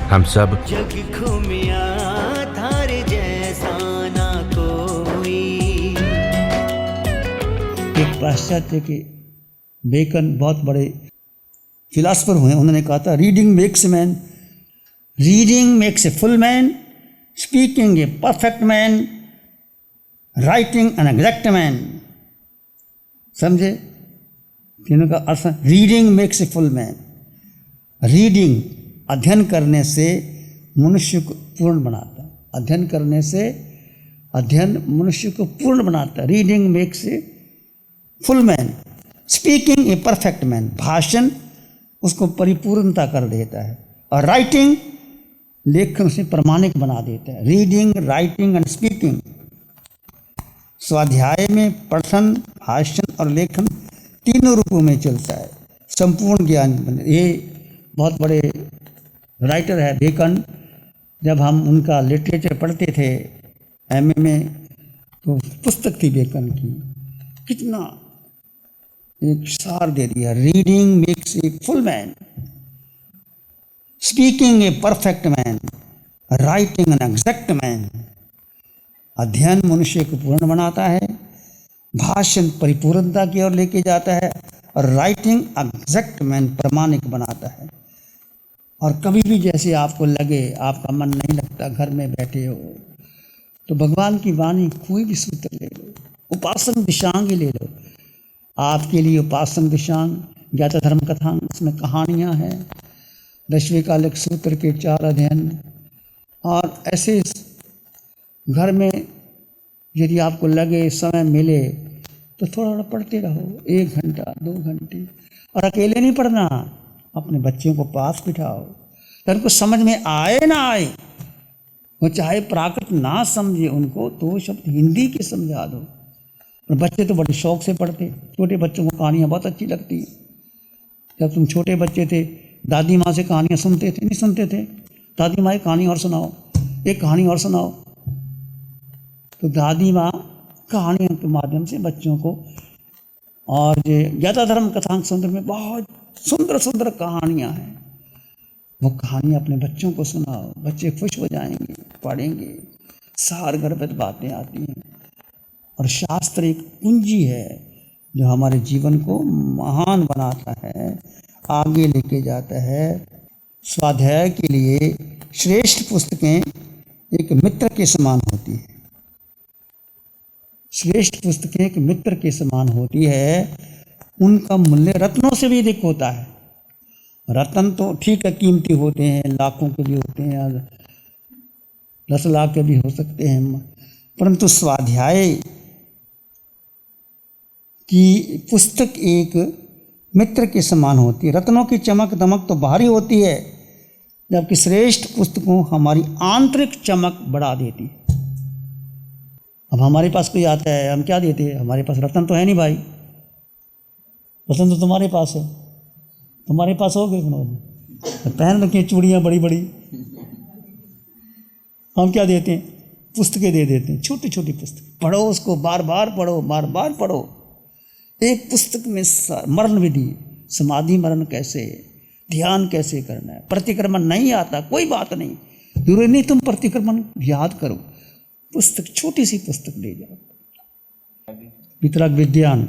हम सब जग घूमिया थारे जैसा ना कोई। एक पाश्चात्य के बेकन बहुत बड़े फिलासफर हुए, उन्होंने कहा था reading makes a full man, speaking a perfect man, writing an exact man. समझे? तीनों का अर्थ, reading makes a full man. Reading, अध्ययन करने से मनुष्य को पूर्ण बनाता है। अध्ययन करने से अध्ययन मनुष्य को पूर्ण बनाता है। Reading makes a full man, speaking a perfect man, भाषण उसको परिपूर्णता कर देता है। और राइटिंग, लेखन उसे प्रमाणिक बना देता है। Reading, writing and speaking. स्वाध्याय में पठन, भाषण और लेखन तीनों रूपों में चलता है। संपूर्ण ज्ञान बने। ये बहुत बड़े राइटर है बेकन। जब हम उनका लिटरेचर पढ़ते थे एमए में, तो पुस्तक थी बेकन की, कितना एक सार दे दिया। Reading makes a full man, speaking a perfect man, writing an exact man. अध्ययन मनुष्य को पूर्ण बनाता है, भाषण परिपूर्णता की ओर लेके जाता है, और राइटिंग एग्जैक्ट मैन प्रमाणिक बनाता है। और कभी भी जैसे आपको लगे आपका मन नहीं लगता, घर में बैठे हो, तो भगवान की वाणी कोई भी सूत्र ले लो, उपासना दिशांग ले लो। आपके लिए उपासना दिशांग, ज्ञाता धर्म कथांग, उसमें कहानियाँ हैं, दशविकालिक सूत्र के 4 अध्ययन। और ऐसे घर में यदि आपको लगे समय मिले तो थोड़ा थोड़ा पढ़ते रहो, 1 घंटा 2 घंटे। और अकेले नहीं पढ़ना, अपने बच्चों को पास बिठाओ, तो उनको समझ में आए ना आए, वो चाहे प्राकृत ना समझे उनको, तो शब्द हिंदी के समझा दो। और बच्चे तो बड़े शौक से पढ़ते। छोटे बच्चों को कहानियाँ बहुत अच्छी लगती हैं। जब तुम छोटे बच्चे थे, दादी माँ से कहानियाँ सुनते थे? नहीं सुनते थे? दादी माँ एक कहानी और सुनाओ, एक कहानी और सुनाओ। तो दादी माँ कहानियों के माध्यम से बच्चों को, और ज्ञाता धर्म कथांग सुंदर में बहुत सुंदर सुंदर कहानियाँ हैं, वो कहानियाँ अपने बच्चों को सुनाओ, बच्चे खुश हो जाएंगे, पढ़ेंगे, सार गर्भित बातें आती हैं। और शास्त्र एक कुंजी है जो हमारे जीवन को महान बनाता है, आगे लेके जाता है। स्वाध्याय के लिए श्रेष्ठ पुस्तकें एक मित्र के समान होती है। श्रेष्ठ पुस्तकें एक मित्र के समान होती है। उनका मूल्य रत्नों से भी अधिक होता है। रत्न तो ठीक है, कीमती होते हैं, लाखों के भी होते हैं, 10 लाख के भी हो सकते हैं, परंतु स्वाध्याय की पुस्तक एक मित्र के समान होती है। रत्नों की चमक दमक तो बाहरी होती है, जबकि श्रेष्ठ पुस्तकों हमारी आंतरिक चमक बढ़ा देती है। अब हमारे पास कोई आता है, हम क्या देते हैं? हमारे पास रत्न तो है नहीं भाई, रत्न तो तुम्हारे पास है, तुम्हारे पास हो गए, पहन रखी चूड़ियाँ बड़ी बड़ी, हम क्या देते हैं? पुस्तकें दे देते हैं, छोटी छोटी पुस्तक। पढ़ो उसको, बार बार पढ़ो, बार बार पढ़ो। एक पुस्तक में मरण विधि, समाधि मरण कैसे, ध्यान कैसे करना है। प्रतिक्रमण नहीं आता, कोई बात नहीं, जरूरी नहीं तुम प्रतिक्रमण याद करो, पुस्तक छोटी सी पुस्तक ले जाओ, वितरक विज्ञान,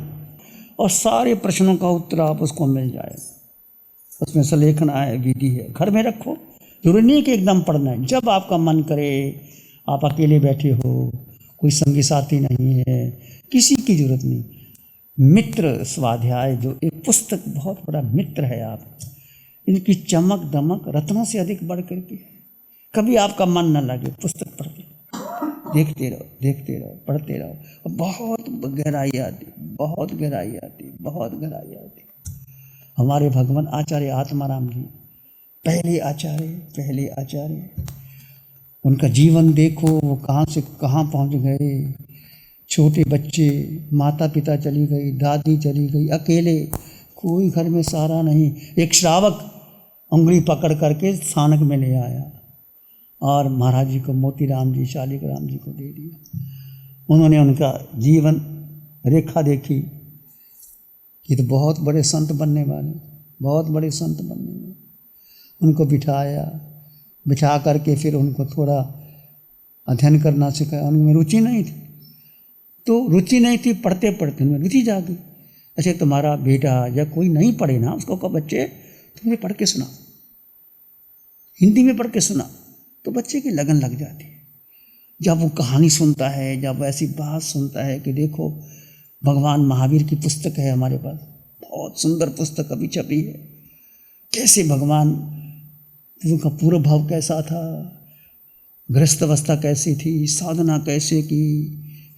और सारे प्रश्नों का उत्तर आप उसको मिल जाए। उसमें सलेखन है, विधि है, घर में रखो। जरूरी नहीं कि एकदम पढ़ना है, जब आपका मन करे, आप अकेले बैठे हो, कोई संगी साथी नहीं है, किसी की जरूरत नहीं। मित्र स्वाध्याय जो एक पुस्तक बहुत बड़ा मित्र है आप, इनकी चमक दमक रत्नों से अधिक बढ़ करके। कभी आपका मन न लगे, पुस्तक पढ़ते देखते रहो, देखते रहो, पढ़ते रहो, और बहुत गहराई आती, बहुत गहराई आती, बहुत गहराई आती। हमारे भगवान आचार्य आत्माराम जी पहले आचार्य, उनका जीवन देखो, वो कहाँ से कहाँ पहुँच गए। छोटे बच्चे, माता पिता चली गई, दादी चली गई, अकेले, कोई घर में सहारा नहीं। एक श्रावक उंगली पकड़ करके स्थानक में ले आया और महाराज जी को, मोतीराम जी, शालिग्राम जी को दे दिया। उन्होंने उनका जीवन रेखा देखी कि तो बहुत बड़े संत बनने वाले, बहुत बड़े संत बनने वाले। उनको बिठाया, बिछा करके फिर उनको थोड़ा अध्ययन करना सिखाया। उनमें रुचि नहीं थी, तो रुचि नहीं थी, पढ़ते पढ़ते उनमें रुचि जागी। ऐसे तुम्हारा बेटा या कोई नहीं पढ़े ना, उसको कहो बच्चे तुम्हें पढ़ के सुना, हिंदी में पढ़ के सुना, तो बच्चे की लगन लग जाती है। जब वो कहानी सुनता है, जब ऐसी बात सुनता है कि देखो भगवान महावीर की पुस्तक है हमारे पास, बहुत सुंदर पुस्तक अभी छपी है, कैसे भगवान उनका पूर्व भाव कैसा था, गृहस्थ अवस्था कैसी थी, साधना कैसे की,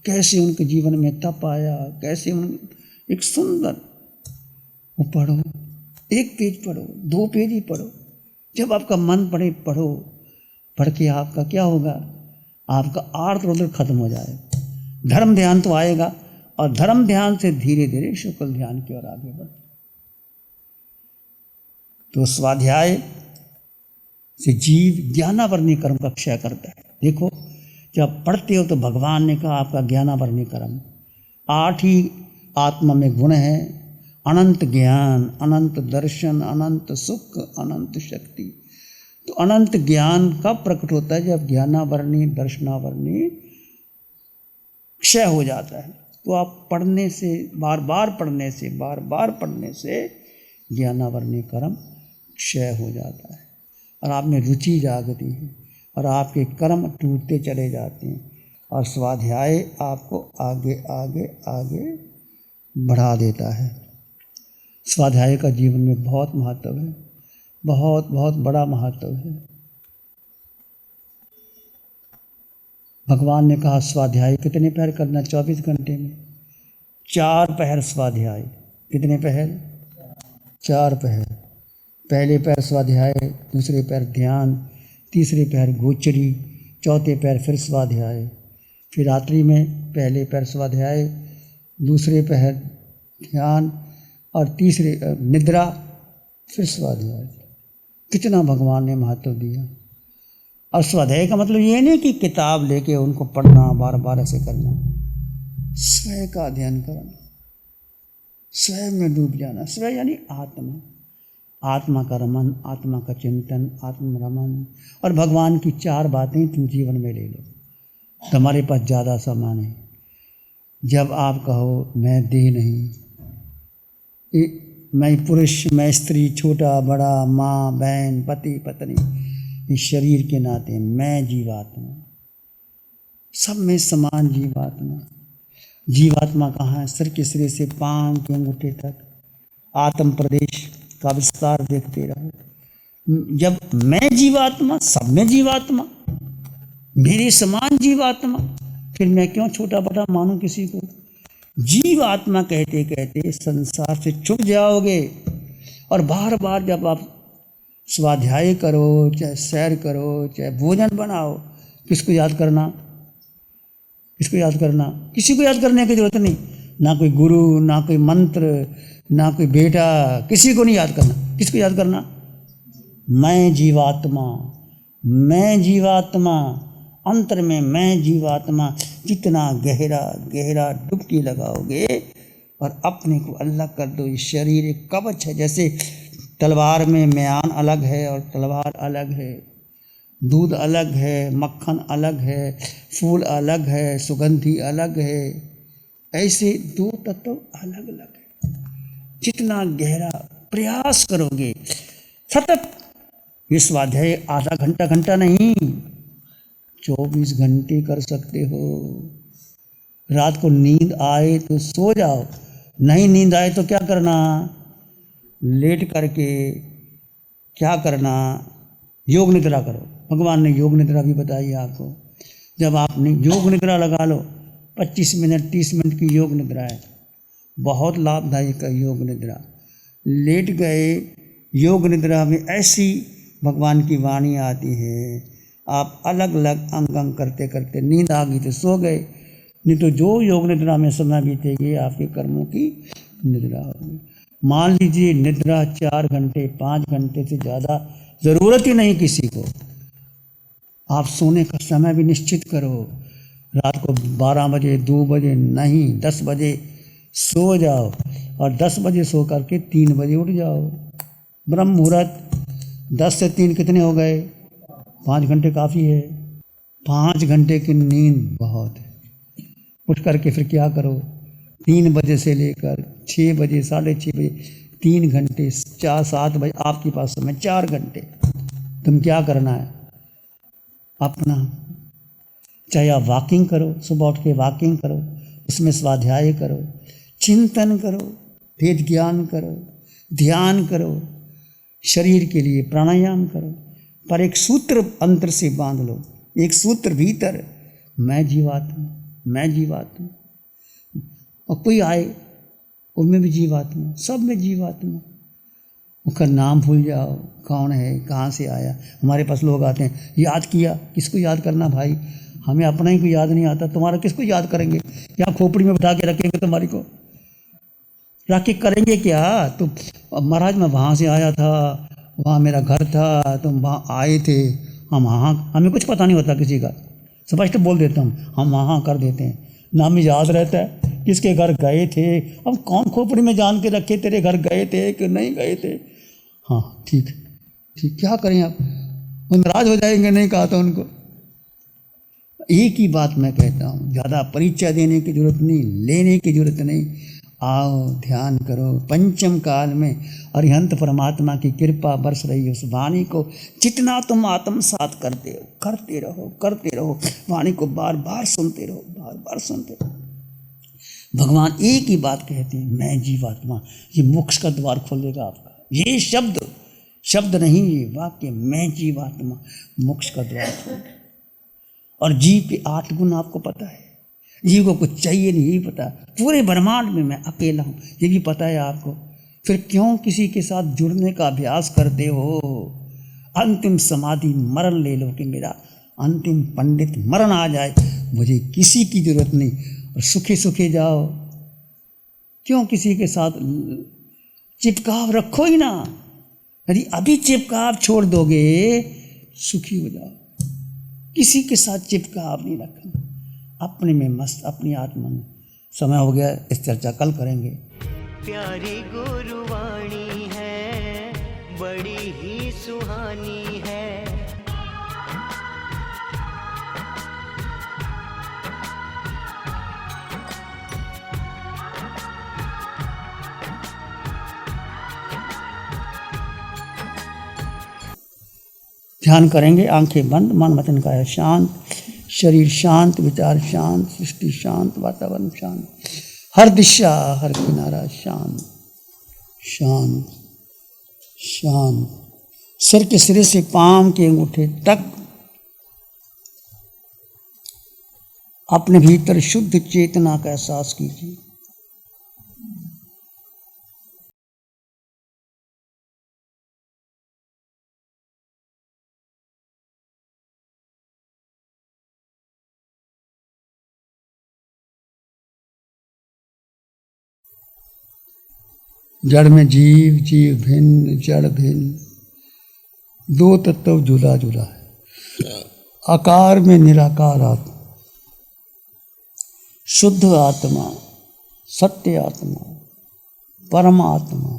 कैसे उनके जीवन में तप आया, कैसे उन एक सुंदर, वो पढ़ो, एक पेज पढ़ो, 2 पेज ही पढ़ो, जब आपका मन पढ़े पढ़ो, पढ़ के आपका क्या होगा, आपका आर्त रोदर खत्म हो जाएगा, धर्म ध्यान तो आएगा, और धर्म ध्यान से धीरे धीरे शुक्ल ध्यान की ओर आगे बढ़। तो स्वाध्याय से जीव ज्ञानावर्णी कर्म का क्षय करता है। देखो जब पढ़ते हो तो भगवान ने कहा आपका ज्ञानावर्णी कर्म, 8 ही आत्मा में गुण है, अनंत ज्ञान, अनंत दर्शन, अनंत सुख, अनंत शक्ति। तो अनंत ज्ञान कब प्रकट होता है, जब ज्ञानावर्णी दर्शनावर्णी क्षय हो जाता है। तो आप पढ़ने से, बार बार पढ़ने से, बार बार पढ़ने से ज्ञानावर्णी कर्म क्षय हो जाता है, और आप में रुचि जागती है, और आपके कर्म टूटते चले जाते हैं, और स्वाध्याय आपको आगे आगे आगे बढ़ा देता है। स्वाध्याय का जीवन में बहुत महत्व है, बहुत बहुत बड़ा महत्व है। भगवान ने कहा स्वाध्याय कितने पहर करना, 24 घंटे में 4 पहर स्वाध्याय। कितने पहर? 4 पहर। पहले पहर स्वाध्याय, दूसरे पहर ध्यान, तीसरे पहर गोचरी, चौथे पहर फिर स्वाध्याय, फिर रात्रि में पहले पहर स्वाध्याय, दूसरे पहर ध्यान, और तीसरे निद्रा, फिर स्वाध्याय। कितना भगवान ने महत्व दिया। और स्वाध्याय का मतलब ये नहीं कि किताब लेके उनको पढ़ना, बार बार ऐसे करना, स्वयं का अध्ययन करना, स्वयं में डूब जाना। स्वयं यानी आत्मा, आत्मा का रमन, आत्मा का चिंतन, आत्म रमन। और भगवान की 4 बातें तुम जीवन में ले लो, तुम्हारे पास ज़्यादा सामान है। जब आप कहो मैं देह नहीं, मैं पुरुष, मैं स्त्री, छोटा बड़ा, माँ बहन, पति पत्नी, इस शरीर के नाते मैं जीवात्मा, सब में समान जीवात्मा। जीवात्मा कहाँ है? सिर के सिरे से पांव के अंगूठे तक आत्म प्रदेश का विस्तार देखते रहो। जब मैं जीवात्मा, सब में जीवात्मा, मेरे समान जीवात्मा, फिर मैं क्यों छोटा बड़ा मानूं किसी को? जीवात्मा कहते कहते संसार से छूट जाओगे। और बार बार जब आप स्वाध्याय करो, चाहे सैर करो, चाहे भोजन बनाओ, किसको याद करना? किसको याद करना? किसी को याद करने की जरूरत नहीं, ना कोई गुरु, ना कोई मंत्र, ना कोई बेटा, किसी को नहीं याद करना। किसको याद करना? मैं जीवात्मा, मैं जीवात्मा, अंतर में मैं जीवात्मा। जितना गहरा गहरा डुबकी लगाओगे और अपने को अलग कर दो। ये शरीर एक कवच है, जैसे तलवार में म्यान अलग है और तलवार अलग है, दूध अलग है, मक्खन अलग है, फूल अलग है, सुगंधी अलग है, ऐसे 2 तत्व अलग अलग है। जितना गहरा प्रयास करोगे सतत, ये स्वाध्याय आधा घंटा घंटा नहीं, 24 घंटे कर सकते हो। रात को नींद आए तो सो जाओ, नहीं नींद आए तो क्या करना? लेट करके क्या करना? योग निद्रा करो। भगवान ने योग निद्रा भी बताई आपको। जब आपने योग निद्रा लगा लो, 25 मिनट 30 मिनट की योग निद्रा है, बहुत लाभदायक है योग निद्रा। लेट गए योग निद्रा में ऐसी भगवान की वाणी आती है, आप अलग अलग अंग अंग करते करते नींद आ गई तो सो गए, नहीं तो जो योग निद्रा में समय बीतेगी आपके कर्मों की निद्रा होगी। मान लीजिए निद्रा 4 घंटे 5 घंटे से ज़्यादा ज़रूरत ही नहीं किसी को। आप सोने का समय भी निश्चित करो, रात को 12 बजे 2 बजे नहीं, 10 बजे सो जाओ, और 10 बजे सो करके 3 बजे उठ जाओ। ब्रह्म मुहूर्त 10 से 3 कितने हो गए? 5 घंटे काफ़ी है। 5 घंटे की नींद बहुत है। उठ करके फिर क्या करो, 3 बजे से लेकर 6 बजे, 6:30 बजे, 3 घंटे, 4-7 बजे आपके पास समय, 4 घंटे तुम क्या करना है अपना, चाहे आप वॉकिंग करो, सुबह उठ के वॉकिंग करो, उसमें स्वाध्याय करो, चिंतन करो, वेद ज्ञान करो, ध्यान करो, शरीर के लिए प्राणायाम करो, पर एक सूत्र अंतर से बांध लो, एक सूत्र भीतर, मैं जीवात्मा, मैं जीवात्मा। और कोई आए उनमें भी जीवात्मा, सब में जीवात्मा। उसका नाम भूल जाओ, कौन है, कहाँ से आया। हमारे पास लोग आते हैं, याद किया, किसको याद करना भाई, हमें अपना ही कोई याद नहीं आता, तुम्हारा किसको याद करेंगे। यहाँ खोपड़ी में बैठा के रखेंगे तुम्हारी को, रख के करेंगे क्या। तो महाराज मैं वहाँ से आया था, वहाँ मेरा घर था, तुम वहाँ आए थे, हम वहाँ, हमें कुछ पता नहीं होता किसी का, स्पष्ट बोल देता हूँ, हम वहाँ कर देते हैं, नाम ही याद रहता है किसके घर गए थे। अब कौन खोपड़ी में जान के रखे तेरे घर गए थे कि नहीं गए थे। हाँ ठीक ठीक, क्या करें आप, वो नाराज हो जाएंगे, नहीं कहा था उनको। एक ही बात मैं कहता हूँ, ज़्यादा परिचय देने की जरूरत नहीं, लेने की जरूरत नहीं। आओ ध्यान करो, पंचम काल में अरिहंत परमात्मा की कृपा बरस रही उस वाणी को जितना तुम आत्मसात करते हो, करते रहो, करते रहो, वाणी को बार बार सुनते रहो, बार बार सुनते रहो। भगवान एक ही बात कहते हैं, मैं जीवात्मा। ये मोक्ष का द्वार खोल देगा आपका। ये शब्द शब्द नहीं, ये वाक्य, मैं जीवात्मा, मोक्ष का द्वार खोल। और जीव के 8 गुण आपको पता है, जीव को कुछ चाहिए नहीं, यही पता, पूरे ब्रह्मांड में मैं अकेला हूँ, ये भी पता है आपको। फिर क्यों किसी के साथ जुड़ने का अभ्यास करते हो। अंतिम समाधि मरण ले लो कि मेरा अंतिम पंडित मरण आ जाए, मुझे किसी की जरूरत नहीं, और सुखे सुखे जाओ। क्यों किसी के साथ चिपकाव रखो ही ना, यदि अभी चिपकाव छोड़ दोगे सुखी हो जाओ। किसी के साथ चिपकाव नहीं रखना, अपने में मस्त, अपनी आत्मा में। समय हो गया, इस चर्चा कल करेंगे। प्यारी गुरुवाणी है, बड़ी ही सुहानी है। ध्यान करेंगे, आंखें बंद, मन वचन काया शांत, शरीर शांत, विचार शांत, सृष्टि शांत, वातावरण शांत, हर दिशा हर किनारा शांत शांत शांत। सिर के सिरे से पांव के अंगूठे तक अपने भीतर शुद्ध चेतना का एहसास कीजिए। जड़ में जीव, जीव भिन्न, जड़ भिन्न, दो तत्व जुदा जुदा है। आकार में निराकार आत्मा, शुद्ध आत्मा, सत्य आत्मा, परमात्मा।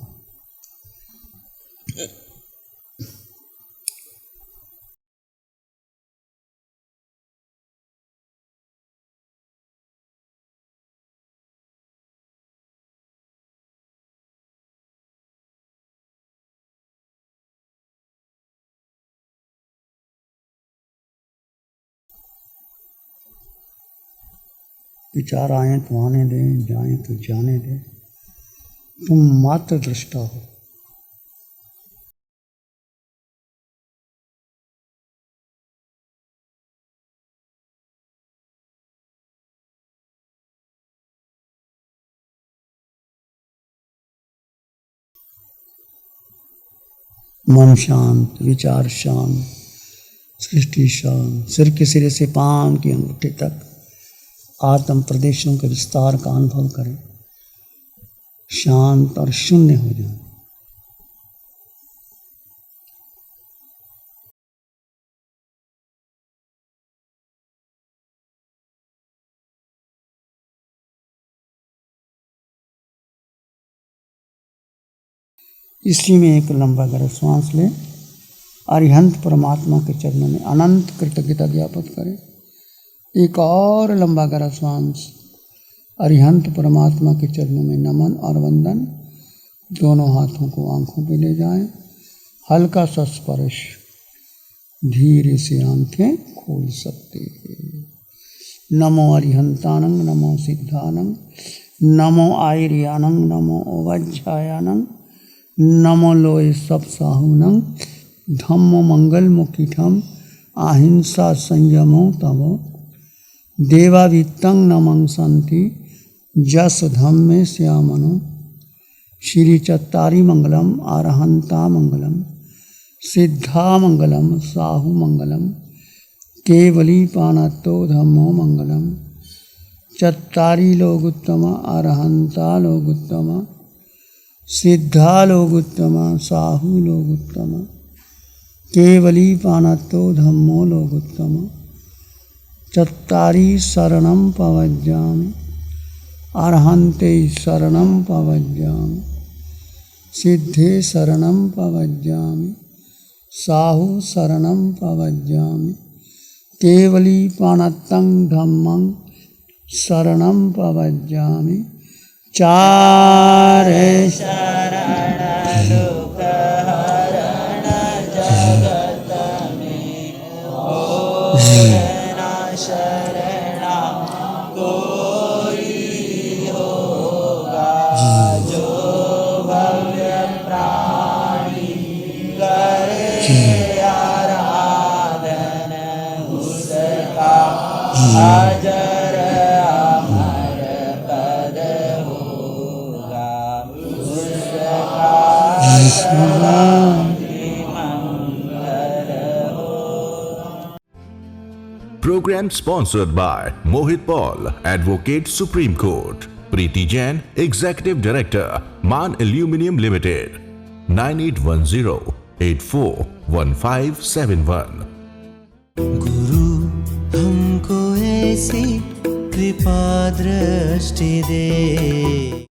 विचार आए तो आने दें, जाएं तो जाने दें, तुम मात्र दृष्टा हो। मन शांत, विचार शांत, सृष्टि शांत, सिर के सिरे से पांव के अंगूठे तक आत्म प्रदेशों के विस्तार का अनुभव करें, शांत और शून्य हो जाए। इसी में एक लंबा गहरा श्वास लें अरिहंत परमात्मा के चरणों में अनंत कृतज्ञता ज्ञापित करें। एक और लंबा गहरा श्वास अरिहंत परमात्मा के चरणों में नमन और वंदन। दोनों हाथों को आंखों पे ले जाएं, हल्का सा स्पर्श, धीरे से आंखें खोल सकते हैं। नमो अरिहंतानंग, नमो सिद्धानंग, नमो आयर्यानंग, नमो ओवज्झायानंग, नमो लोय सब साहुनंग, धम्मो मंगल मुखिठम अहिंसा संयमो तमो, देवावित्तं नमं संति जस धम्मे श्यामनो, श्री चत्तारी मंगलम, अरहंता मंगलम, सिद्धा मंगलम, साहु मंगलम, केवली पानत्तो धम्मो मंगलम, चत्तारी लोगुत्तम, अरहंता लोगुत्तम, सिद्धा लोगुत्तम, साहु लोगुत्तम, केवली पानत्तो धम्मो लोगुत्तम, चत्तारी शरणं पवज्जामि, अरहन्ते शरणं पवज्जामि, सिद्धे शरणं पवज्जामि, साहु शरणं पवज्जामि, केवली पानत्तं धम्मं शरणं पवज्जामि, चारे Program sponsored by Mohit Paul, Advocate Supreme Court, Preeti Jain, Executive Director, Man Aluminium Limited, 9810-841571. गुरु हमको ऐसी कृपा दृष्टि दे।